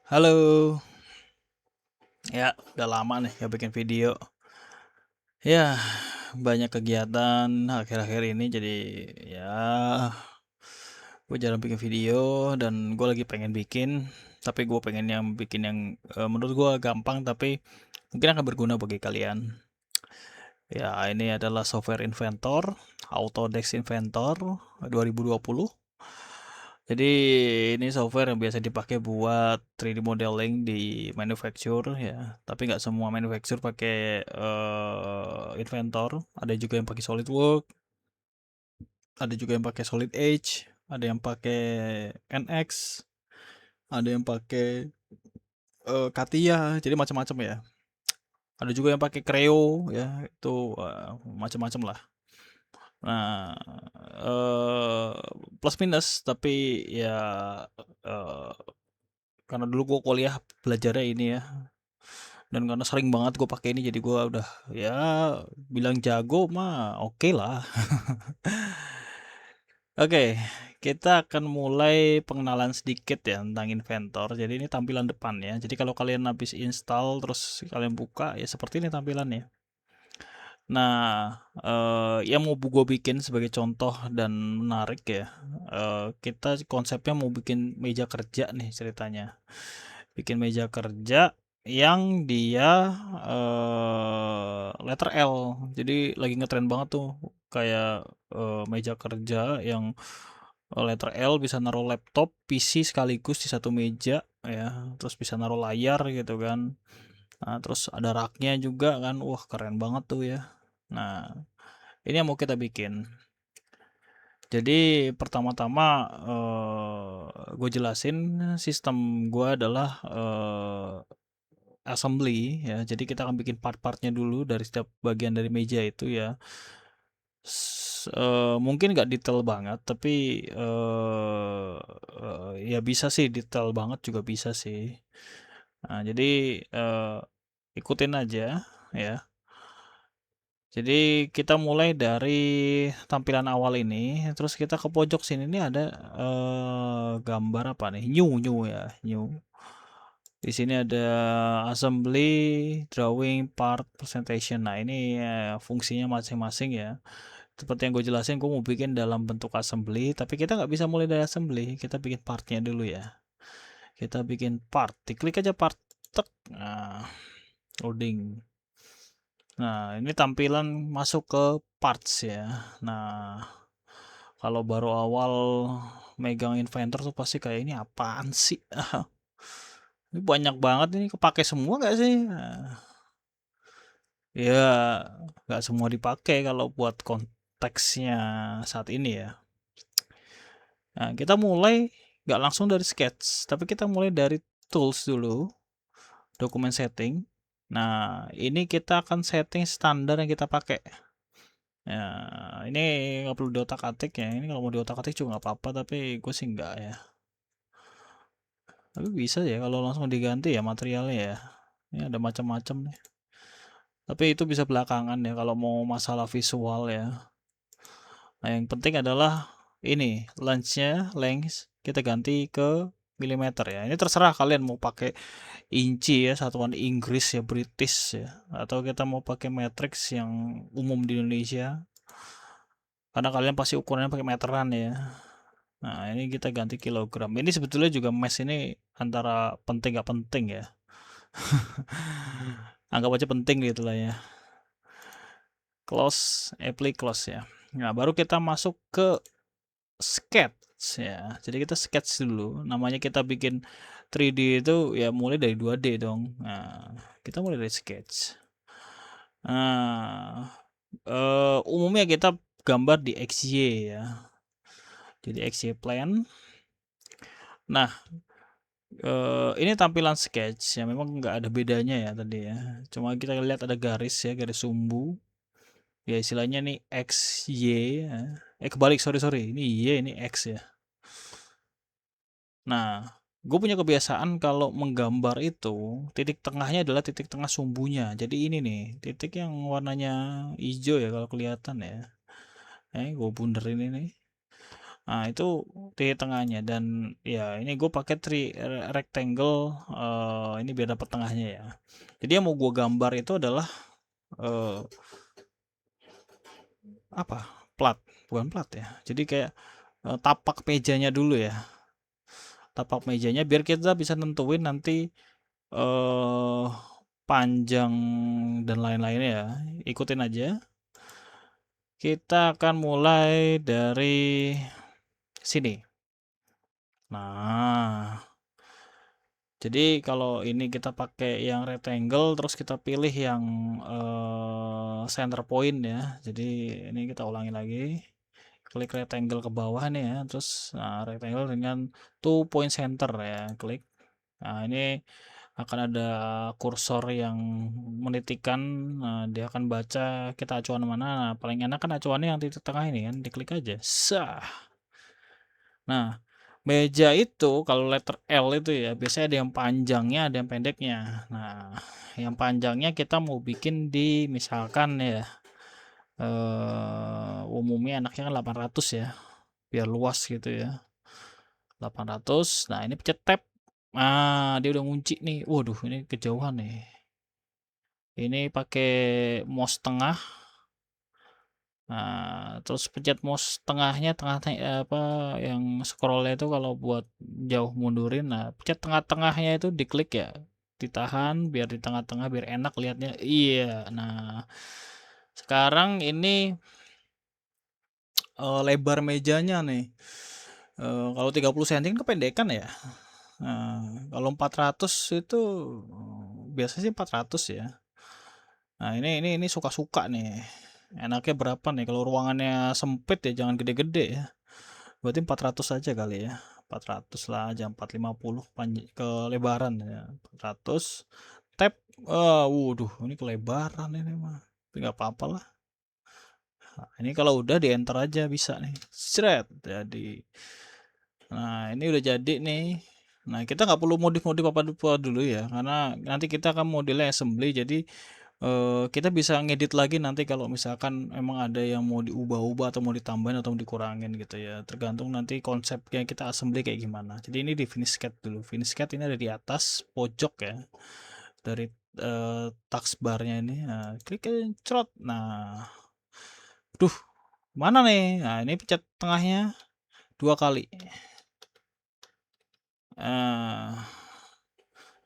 Halo, ya udah lama nih gak bikin video. Ya, banyak kegiatan akhir-akhir ini jadi ya gue jarang bikin video dan gue lagi pengen bikin, tapi gue pengen yang bikin yang menurut gue gampang tapi mungkin akan berguna bagi kalian. Ya, ini adalah software Inventor, Autodesk Inventor 2020. Jadi ini software yang biasa dipakai buat 3D modeling di manufacture ya. Tapi nggak semua manufacture pakai Inventor. Ada juga yang pakai SolidWorks, ada juga yang pakai Solid Edge, ada yang pakai NX, ada yang pakai CATIA. Jadi macam-macam ya. Ada juga yang pakai Creo ya. Itu macam-macam lah. Nah, eh plus minus tapi ya eh, karena dulu gue kuliah belajarnya ini ya, dan karena sering banget gue pakai ini jadi gue udah ya bilang jago mah oke lah. Oke, kita akan mulai pengenalan sedikit ya tentang Inventor. Jadi ini tampilan depan ya. Jadi kalau kalian habis install terus kalian buka ya seperti ini tampilannya. Nah, yang mau gue bikin sebagai contoh dan menarik ya, kita konsepnya mau bikin meja kerja nih ceritanya. Bikin meja kerja yang dia letter L. Jadi lagi ngetren banget tuh kayak meja kerja yang letter L, bisa naruh laptop, PC sekaligus di satu meja ya. Terus bisa naruh layar gitu kan. Nah, terus ada raknya juga kan. Wah, keren banget tuh ya. Nah, ini yang mau kita bikin. Jadi pertama-tama gue jelasin sistem gue adalah assembly ya. Jadi kita akan bikin part-partnya dulu dari setiap bagian dari meja itu ya. Mungkin nggak detail banget, tapi ya bisa sih detail banget juga bisa sih. Nah, jadi ikutin aja ya. Jadi kita mulai dari tampilan awal ini, terus kita ke pojok sini nih ada gambar apa nih? New ya, new. Di sini ada assembly, drawing, part, presentation. Nah, ini fungsinya masing-masing ya. Seperti yang gue jelasin, gue mau bikin dalam bentuk assembly, tapi kita nggak bisa mulai dari assembly. Kita bikin partnya dulu ya. Kita bikin part, diklik aja part, tek. Nah, loading. Nah, ini tampilan masuk ke parts ya. Nah, kalau baru awal megang Inventor tuh pasti kayak ini apaan sih? Ini banyak banget ini kepake semua nggak sih? Nah, ya nggak semua dipakai kalau buat konteksnya saat ini ya. Nah, kita mulai nggak langsung dari sketch, tapi kita mulai dari tools dulu, dokumen setting. Nah, ini kita akan setting standar yang kita pakai. Ya, ini nggak perlu diotak-atik ya. Ini kalau mau diotak-atik juga nggak apa-apa, tapi gue sih nggak ya. Tapi bisa ya kalau langsung diganti ya materialnya ya. Ini ada macam-macam nih. Tapi itu bisa belakangan ya kalau mau masalah visual ya. Nah, yang penting adalah ini length kita ganti ke milimeter ya. Ini terserah kalian mau pakai inci ya, satuan Inggris ya, British ya, atau kita mau pakai matrix yang umum di Indonesia. Karena kalian pasti ukurannya pakai meteran ya. Nah, ini kita ganti kilogram. Ini sebetulnya juga mesh ini antara penting gak penting ya. Anggap aja penting gitu lah ya. Close, apply close ya. Nah, baru kita masuk ke sketch ya. Jadi kita sketch dulu. Namanya kita bikin 3D itu ya mulai dari 2D dong. Nah, kita mulai dari sketch. Nah, umumnya kita gambar di XY ya. Jadi XY plane. Nah, ini tampilan sketch ya, memang nggak ada bedanya ya tadi ya. Cuma kita lihat ada garis ya, garis sumbu. Ya istilahnya nih X, Y ya. Kebalik, sorry. Ini Y, ini X ya. Nah, gue punya kebiasaan kalau menggambar itu, titik tengahnya adalah titik tengah sumbunya. Jadi ini nih, titik yang warnanya hijau ya kalau kelihatan ya. Gue bunderin ini. Nah, itu titik tengahnya dan ya ini gue pakai rectangle, ini biar dapat tengahnya ya. Jadi yang mau gue gambar itu adalah eh, apa? Plat, bukan plat ya. Jadi kayak tapak mejanya dulu ya. Tapak mejanya biar kita bisa nentuin nanti eh panjang dan lain-lainnya ya. Ikutin aja. Kita akan mulai dari sini. Nah, jadi kalau ini kita pakai yang rectangle, terus kita pilih yang center point ya. Jadi ini kita ulangi lagi. Klik rectangle ke bawah nih ya. Terus rectangle dengan 2 point center ya. Klik. Nah, ini akan ada kursor yang menitikan. Nah, dia akan baca kita acuan mana. Nah, paling enak kan acuannya yang titik tengah ini kan. Diklik aja. Sah. Nah, meja itu kalau letter L itu ya biasanya ada yang panjangnya, ada yang pendeknya. Nah, yang panjangnya kita mau bikin di misalkan ya umumnya enaknya kan 800 ya, biar luas gitu ya. 800. Nah, ini pencet tab. Ah, dia udah ngunci nih. Waduh, ini kejauhan nih. Ini pakai mouse tengah. Nah, terus pencet mouse tengahnya, tengah apa yang scrollnya itu kalau buat jauh mundurin. Nah, pencet tengah-tengahnya itu diklik ya, ditahan biar di tengah-tengah biar enak lihatnya. Iya. Nah, sekarang ini lebar mejanya nih. Kalau 30 cm kan kependekan ya. Kalau 400 itu biasanya sih 400 ya. Nah, ini suka-suka nih. Enaknya berapa nih? Kalau ruangannya sempit ya jangan gede-gede ya. Berarti 400 aja kali ya. 400 lah aja, 450 kelebaran ya. 400 tab. Waduh, ini kelebaran ini mah. Tapi nggak apa-apa lah. Nah, ini kalau udah di enter aja bisa nih. Seret jadi. Nah, ini udah jadi nih. Nah, kita nggak perlu modif-modif apa dulu ya, karena nanti kita akan modelnya assembly. Jadi kita bisa ngedit lagi nanti kalau misalkan emang ada yang mau diubah-ubah atau mau ditambahin atau mau dikurangin gitu ya, tergantung nanti konsepnya kita assembly kayak gimana. Jadi ini di finish cat dulu. Finish cat ini ada di atas pojok ya, dari taskbarnya ini. Nah, klik aja, cerot. Nah, duh, mana nih? Nah, ini pencet tengahnya 2 kali.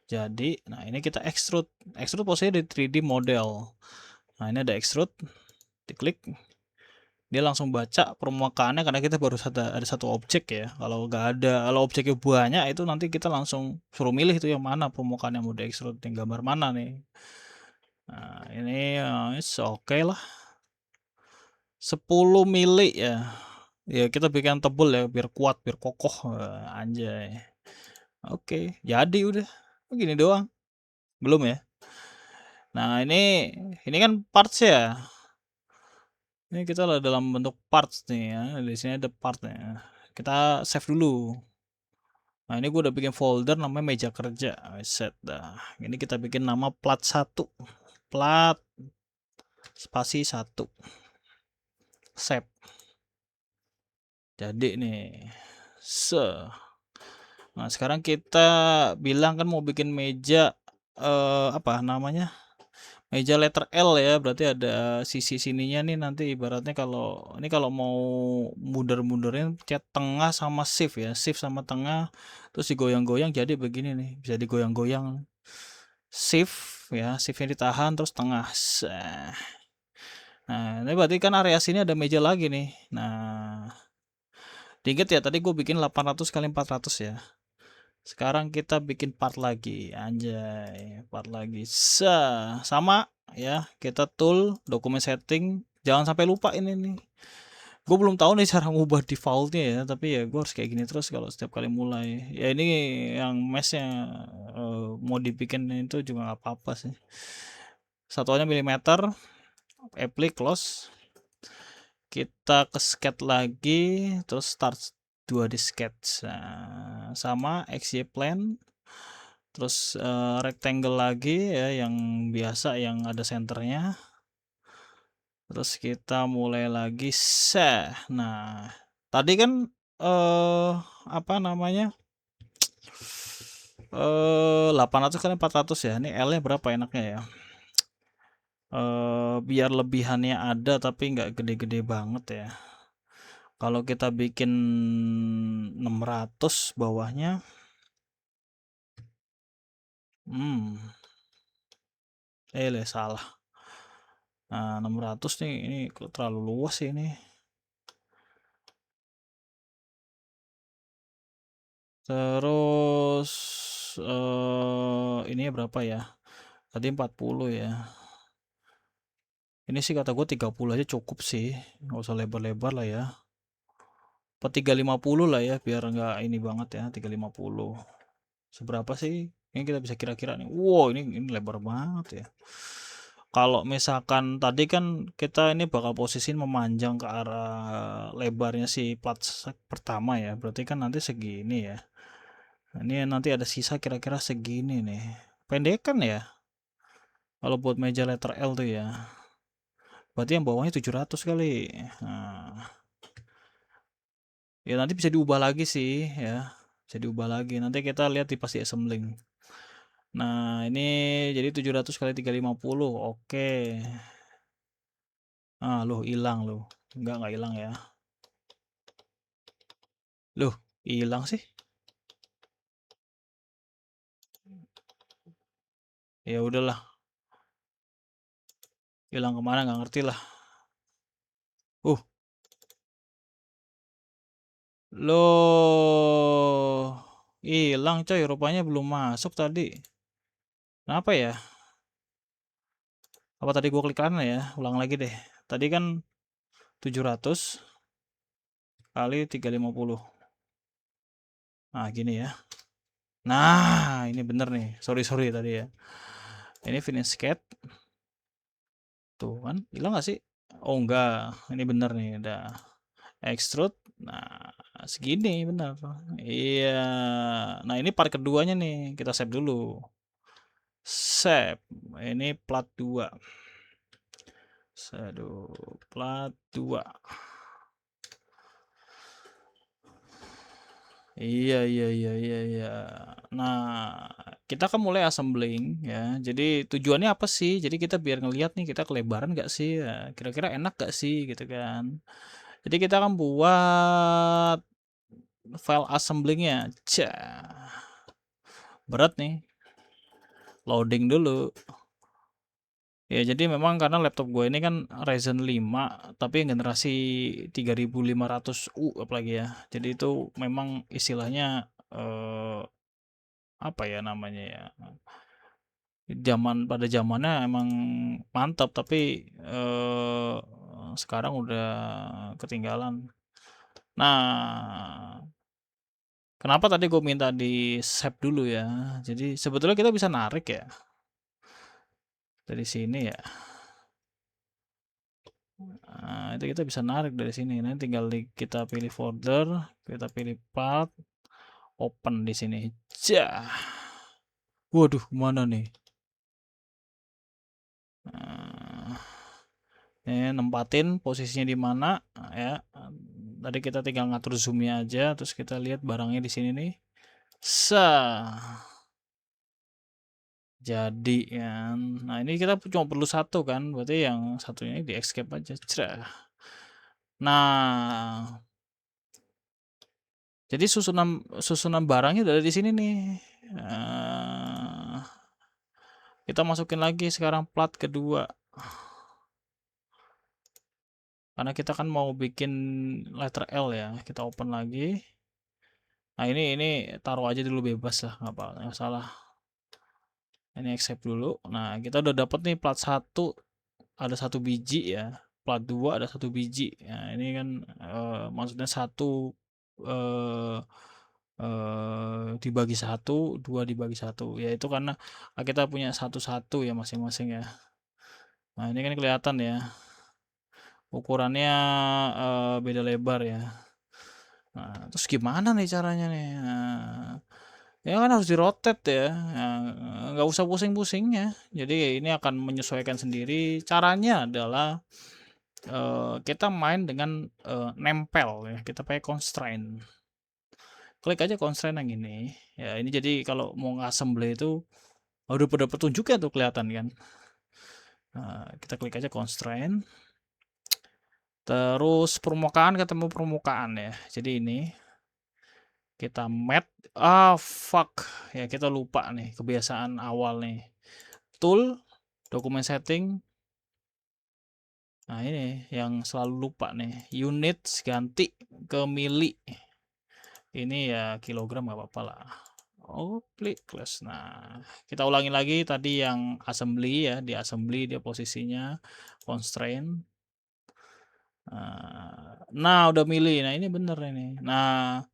Jadi, nah ini kita extrude. Extrude posisinya di 3D model. Nah, ini ada extrude, diklik, dia langsung baca permukaannya karena kita baru ada satu objek ya. Kalau nggak ada, kalau objeknya banyak itu nanti kita langsung suruh milih itu yang mana permukaan yang mau di extrude, yang gambar mana nih. Nah, ini oke lah. 10 mili ya. Ya kita bikin tebel ya biar kuat, biar kokoh. Anjay. Oke, jadi udah. Begini doang. Belum ya? Nah, ini kan parts ya. Ini kita dalam bentuk parts nih ya. Di sini ada partnya. Kita save dulu. Nah, ini gue udah bikin folder namanya meja kerja. Set dah. Ini kita bikin nama plat 1. Plat spasi 1. Save. Jadi nih. Nah, sekarang kita bilang kan mau bikin meja apa namanya? Meja letter L ya, berarti ada sisi sininya nih nanti ibaratnya kalau ini kalau mau mundur-mundurin pencet tengah sama shift ya, shift sama tengah terus digoyang-goyang jadi begini nih, bisa digoyang-goyang. Shift ya, shiftnya ditahan terus tengah. Nah, ini berarti kan area sini ada meja lagi nih. Nah, diinget ya tadi gue bikin 800 kali 400 ya. Sekarang kita bikin part lagi, anjay, part lagi. Sama ya, kita tool, dokumen setting, jangan sampai lupa ini nih. Gue belum tahu nih cara ngubah defaultnya ya, tapi ya gue harus kayak gini terus kalau setiap kali mulai. Ya ini yang meshnya mau dibikin itu juga nggak apa-apa sih. Satuannya milimeter, apply close. Kita ke sketch lagi, terus start 2 di sketch. Nah, sama XY plane. Terus rectangle lagi ya yang biasa yang ada senternya. Terus kita mulai lagi. Nah, tadi kan apa namanya, 800 kali 400 ya, ini L-nya berapa enaknya ya? Biar lebihannya ada tapi nggak gede-gede banget ya. Kalau kita bikin 600 bawahnya, salah. Nah, 600 nih, ini kok terlalu luas sih ini. Terus ini berapa ya? Tadi 40 ya. Ini sih kata gue 30 aja cukup sih. Nggak usah lebar-lebar lah ya. Apa 350 lah ya, biar nggak ini banget ya, 350. Seberapa sih? Ini kita bisa kira-kira nih. Wow, ini lebar banget ya. Kalau misalkan tadi kan kita ini bakal posisiin memanjang ke arah lebarnya si plat pertama ya. Berarti kan nanti segini ya. Nah, ini nanti ada sisa kira-kira segini nih. Pendekan ya. Kalau buat meja letter L tuh ya. Berarti yang bawahnya 700 kali. Nah, ya nanti bisa diubah lagi sih ya. Bisa diubah lagi. Nanti kita lihat di pasti assembling. Nah, ini jadi 700 kali 350. Oke. Ah, loh hilang loh. Enggak hilang ya. Loh, hilang sih. Ya udahlah. Hilang kemana nggak ngerti lah. Loh. Hilang coy, rupanya belum masuk tadi. Kenapa ya? Apa tadi gua klik kanan ya? Ulang lagi deh. Tadi kan 700 kali 350. Nah, gini ya. Nah, ini bener nih. Sorry tadi ya. Ini finish sketch. Tuh kan, hilang gak sih? Oh enggak, ini bener nih, udah extrude. Nah, segini bener. Iya. Nah, ini part keduanya nih, kita save dulu. Save. Ini plat 2. Aduh, plat 2. Iya. Nah, kita kan mulai assembling ya. Jadi tujuannya apa sih? Jadi kita biar ngelihat nih kita kelebaran nggak sih? Ya, kira-kira enak nggak sih gitu kan? Jadi kita akan buat file assemblingnya. Cah, berat nih. Loading dulu. Ya, jadi memang karena laptop gue ini kan Ryzen 5, tapi yang generasi 3500U apalagi ya. Jadi itu memang istilahnya apa ya namanya ya? Pada zamannya emang mantap, tapi sekarang udah ketinggalan. Nah, kenapa tadi gue minta di save dulu ya? Jadi sebetulnya kita bisa narik ya dari sini ya. Nah, itu kita bisa narik dari sini. Nanti tinggal kita pilih folder, kita pilih part, open di sini. Jah. Waduh, mana nih? Nempatin posisinya di mana ya. Tadi kita tinggal ngatur zoomnya aja, terus kita lihat barangnya di sini nih. Jadi kan. Nah, ini kita cuma perlu satu kan, berarti yang satunya di escape aja. Nah, jadi susunan barangnya udah ada di sini nih. Kita masukin lagi sekarang plat kedua. Karena kita kan mau bikin letter L ya. Kita open lagi. Nah, ini taruh aja dulu bebas lah, nggak salah. Ini accept dulu. Nah, kita udah dapat nih plat 1 ada 1 biji ya. Plat 2 ada 1 biji. Nah, ini kan maksudnya 1 dibagi 1, 2 dibagi 1. Ya itu karena kita punya 1-1 ya masing-masing ya. Nah, ini kan kelihatan ya. Ukurannya beda lebar ya. Nah, terus gimana nih caranya nih? Nah, ya kan harus dirotate ya. Nggak usah pusing-pusing ya. Jadi ini akan menyesuaikan sendiri. Caranya adalah kita main dengan nempel ya, kita pakai constraint. Klik aja constraint yang ini. Ya, ini jadi kalau mau ngassemble itu udah pada petunjuknya tuh kelihatan kan. Kita klik aja constraint. Terus permukaan ketemu permukaan ya. Jadi ini kita mat. Fuck. Ya kita lupa nih kebiasaan awal nih. Tool, dokumen setting. Nah ini yang selalu lupa nih. Units ganti ke mili. Ini ya kilogram nggak apa-apa lah. Oh, plus. Nah, kita ulangi lagi tadi yang assembly ya. Di assembly dia posisinya constraint. Nah, udah milih. Nah, ini bener ini. Nah,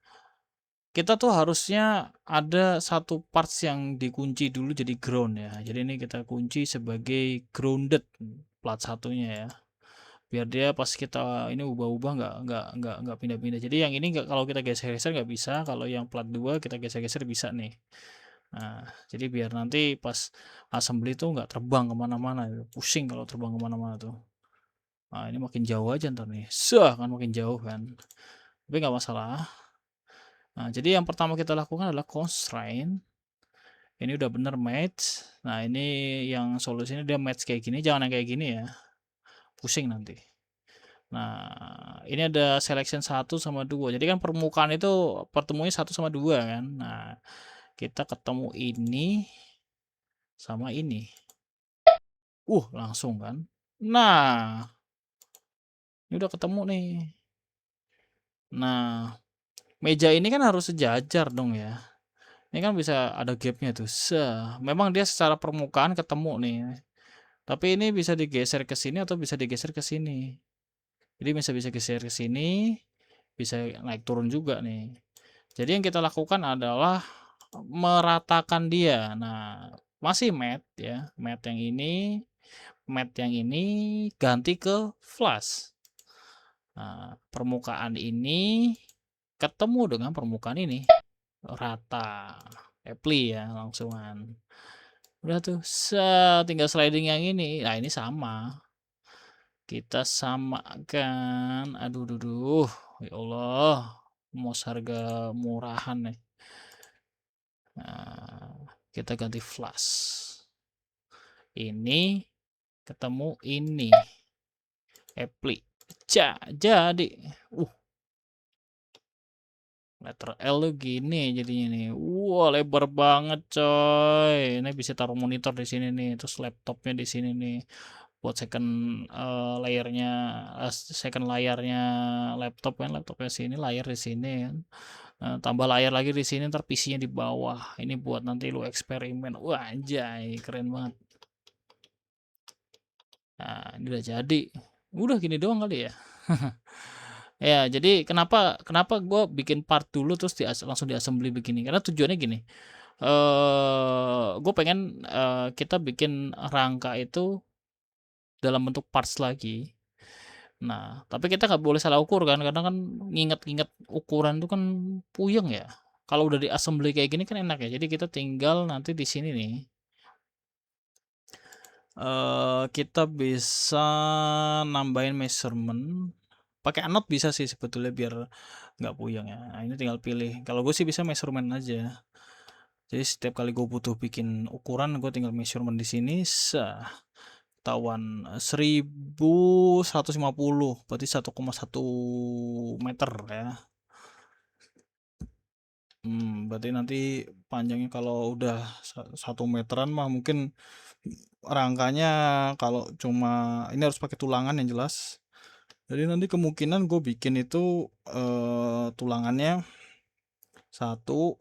kita tuh harusnya ada satu parts yang dikunci dulu jadi ground ya. Jadi ini kita kunci sebagai grounded plat satunya ya. Biar dia pas kita ini ubah-ubah nggak pindah-pindah. Jadi yang ini nggak, kalau kita geser-geser nggak bisa. Kalau yang plat 2 kita geser-geser bisa nih. Nah, jadi biar nanti pas assembly tuh nggak terbang kemana-mana, pusing kalau terbang kemana-mana tuh. Nah, ini makin jauh aja ntar nih, kan makin jauh kan. Tapi nggak masalah. Nah, jadi yang pertama kita lakukan adalah constraint. Ini udah bener match. Nah, ini yang solusinya dia match kayak gini, jangan yang kayak gini ya. Pusing nanti. Nah, ini ada selection 1 sama 2. Jadi kan permukaan itu pertemuannya 1 sama 2 kan. Nah, kita ketemu ini sama ini. Langsung kan. Nah, ini udah ketemu nih. Nah, meja ini kan harus sejajar dong ya. Ini kan bisa ada gapnya tuh. Memang dia secara permukaan ketemu nih. Tapi ini bisa digeser ke sini atau bisa digeser ke sini. Jadi bisa geser ke sini, bisa naik turun juga nih. Jadi yang kita lakukan adalah meratakan dia. Nah, masih matte ya. Matte yang ini ganti ke flush. Nah, permukaan ini ketemu dengan permukaan ini rata, apply ya langsungan. Udah tuh, tinggal sliding yang ini. Nah, ini sama. Kita samakan. Aduh, ya Allah. Mouse harga murahan nih. Nah, kita ganti flash. Ini ketemu ini. Apply. Jadi. Letter L tuh gini jadinya nih. Wah, lebar banget coy. Ini bisa taruh monitor di sini nih, terus laptopnya di sini nih. Buat second layarnya, second layarnya laptop kan, laptopnya sini, layar di sini kan. Tambah layar lagi di sini, ntar PC-nya di bawah. Ini buat nanti lu eksperimen. Wah, anjay, keren banget. Nah, ini udah jadi. Udah gini doang kali ya. Ya, jadi kenapa kenapa gue bikin part dulu terus langsung diassembly begini? Karena tujuannya gini. Gue pengen kita bikin rangka itu dalam bentuk parts lagi. Nah, tapi kita nggak boleh salah ukur kan, karena kan nginget-nginget ukuran itu kan puyeng ya. Kalau udah diassembly kayak gini kan enak ya. Jadi kita tinggal nanti di sini nih. Kita bisa nambahin measurement. Pakai anot bisa sih sebetulnya biar nggak puyeng ya. Nah, ini tinggal pilih. Kalau gue sih bisa measurement aja. Jadi setiap kali gue butuh bikin ukuran, gue tinggal measurement di sini. Ketahuan 1150, berarti 1,1 meter ya. Berarti nanti panjangnya kalau udah 1 meteran mah mungkin rangkanya kalau cuma ini harus pakai tulangan yang jelas. Jadi nanti kemungkinan gue bikin itu tulangannya 1, 2,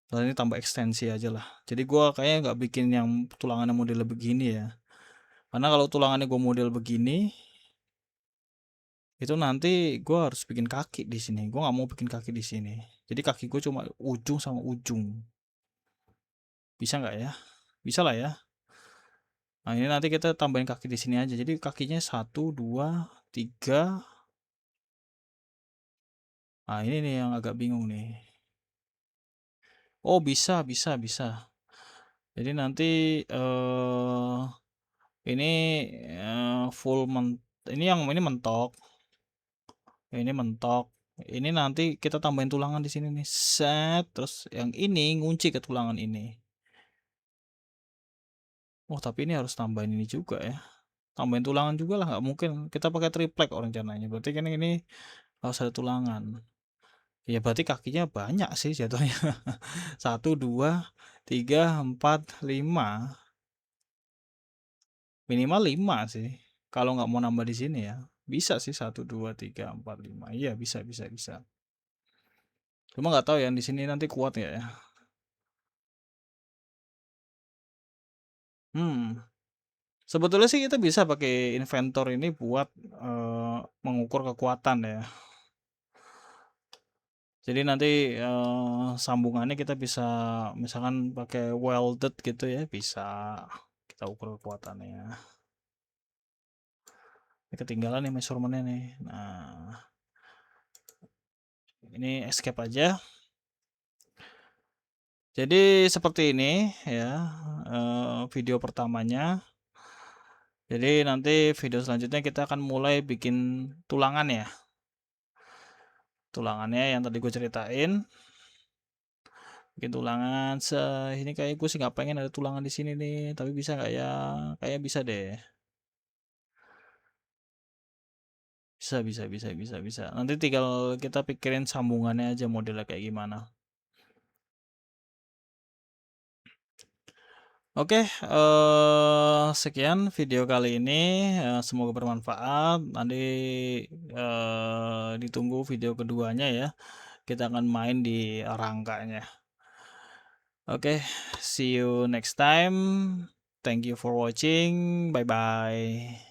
dan ini tambah ekstensi aja lah. Jadi gue kayaknya nggak bikin yang tulangannya model begini ya. Karena kalau tulangannya gue model begini, itu nanti gue harus bikin kaki di sini. Gue nggak mau bikin kaki di sini. Jadi kaki gue cuma ujung sama ujung. Bisa nggak ya? Bisa lah ya. Nah, ini nanti kita tambahin kaki di sini aja. Jadi kakinya 1, 2, 3. Nah, ini nih yang agak bingung nih. Oh, bisa. Jadi nanti Ini, full ini yang ini mentok, ini mentok, ini nanti kita tambahin tulangan di sini nih, set, terus yang ini ngunci ke tulangan ini. Oh, tapi ini harus tambahin ini juga ya, tambahin tulangan juga lah, nggak mungkin kita pakai triplek oh rencananya, berarti kan ini harus ada tulangan. Ya berarti kakinya banyak sih jatuhnya. 1, 2, 3, 4, 5. Minimal 5 sih. Kalau nggak mau nambah di sini ya. Bisa sih 1, 2, 3, 4, 5. Iya bisa bisa bisa. Cuma nggak tahu yang di sini nanti kuat nggak ya. Hmm. Sebetulnya sih kita bisa pakai inventor ini buat mengukur kekuatan ya. Jadi nanti sambungannya kita bisa misalkan pakai welded gitu ya, bisa kita ukur kekuatannya. Ini ketinggalan nih measurementnya nih. Nah, ini escape aja. Jadi seperti ini ya video pertamanya. Jadi nanti video selanjutnya kita akan mulai bikin tulangan ya. Tulangannya yang tadi gue ceritain. Bikin tulangan ini kayak gue sih nggak pengen ada tulangan di sini nih, tapi bisa nggak ya? Kayak bisa deh. Bisa bisa bisa bisa bisa. Nanti tinggal kita pikirin sambungannya aja modelnya kayak gimana. Oke, sekian video kali ini, semoga bermanfaat. Nanti, ditunggu video keduanya ya. Kita akan main di rangkanya. Oke, see you next time. Thank you for watching. Bye bye.